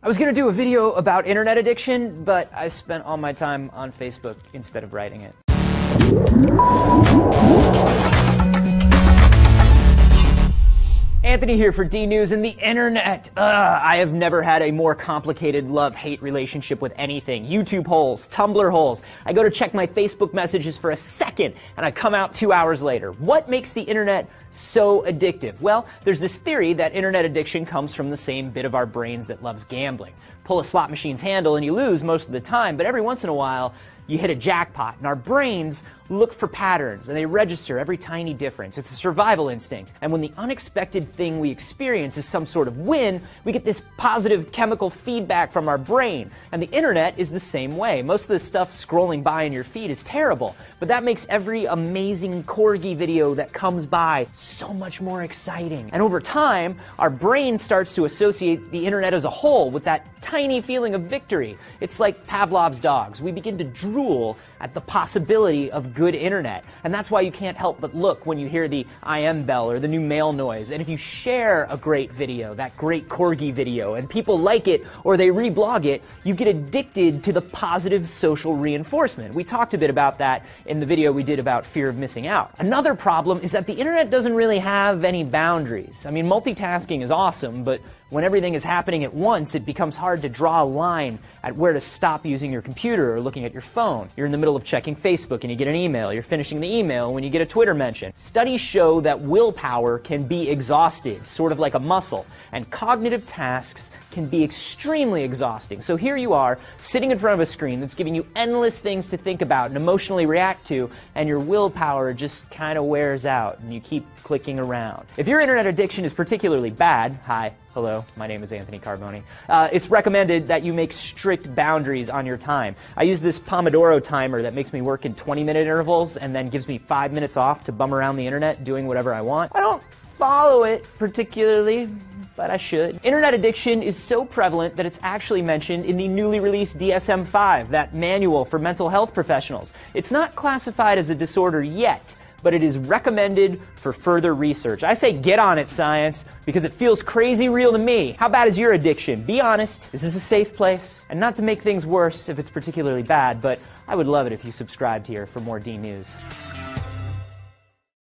was going to do a video about internet addiction, but I spent all my time on Facebook instead of writing it. Anthony here for DNews and the internet. I have never had a more complicated love-hate relationship with anything. YouTube holes, Tumblr holes. I go to check my Facebook messages for a second and I come out 2 hours later. What makes the internet so addictive? Well, there's this theory that internet addiction comes from the same bit of our brains that loves gambling. Pull a slot machine's handle and you lose most of the time, but every once in a while you hit a jackpot, and our brains look for patterns, and they register every tiny difference. It's a survival instinct, and when the unexpected thing we experience is some sort of win, we get this positive chemical feedback from our brain, and the internet is the same way. Most of the stuff scrolling by in your feed is terrible, but that makes every amazing corgi video that comes by so much more exciting. And over time, our brain starts to associate the internet as a whole with that tiny feeling of victory. It's like Pavlov's dogs. We begin to drool at the possibility of good internet. And that's why you can't help but look when you hear the IM bell or the new mail noise. And if you share a great video, that great corgi video, and people like it or they reblog it, you get addicted to the positive social reinforcement. We talked a bit about that in the video we did about fear of missing out. Another problem is that the internet doesn't really have any boundaries. I mean, multitasking is awesome, but when everything is happening at once, it becomes hard to draw a line at where to stop using your computer or looking at your phone. You're in the middle of checking Facebook and you get an email. You're finishing the email when you get a Twitter mention. Studies show that willpower can be exhausted, sort of like a muscle, and cognitive tasks can be extremely exhausting. So here you are, sitting in front of a screen that's giving you endless things to think about and emotionally react to, and your willpower just kind of wears out, and you keep clicking around. If your internet addiction is particularly bad, hi, hello, my name is Anthony Carboni, it's recommended that you make strict boundaries on your time. I use this Pomodoro timer that makes me work in 20-minute intervals and then gives me 5 minutes off to bum around the internet doing whatever I want. I don't follow it particularly, but I should. Internet addiction is so prevalent that it's actually mentioned in the newly released DSM-5, that manual for mental health professionals. It's not classified as a disorder yet, but it is recommended for further research. I say get on it, science, because it feels crazy real to me. How bad is your addiction? Be honest. Is this a safe place? And not to make things worse if it's particularly bad, but I would love it if you subscribed here for more DNews.